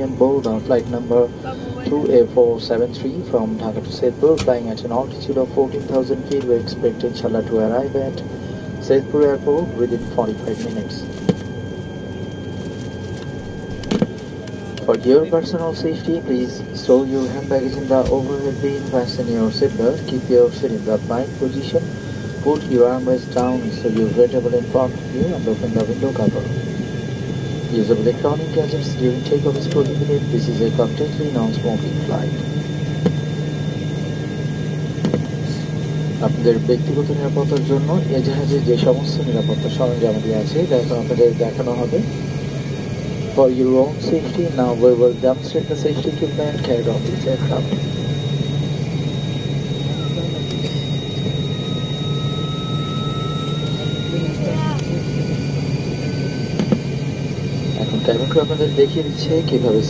p.m. board on flight number 2A473 from Dhaka to Saidpur, flying at an altitude of 14,000 feet. We expect inshallah to arrive at Saidpur Airport within 45 minutes. For your personal safety, please store your hand baggage in the overhead bin, fasten your seatbelt, keep your seat in the upright position, put your armrest down so your wearable in front of you, and open the window cover. Use of electronic gadgets during takeoff is prohibited. This is a completely non-smoking flight. আপনাদের ব্যক্তিগত নিরাপত্তার জন্য এই জাহাজে যে সমস্ত নিরাপত্তা সরঞ্জামাদি আছে তা এখন আপনাদের দেখানো হবে। For your own safety, now we will demonstrate the safety equipment carried on this aircraft. এখন ক্যাবিন ক্রু আপনাদের দেখিয়ে দিচ্ছে কিভাবে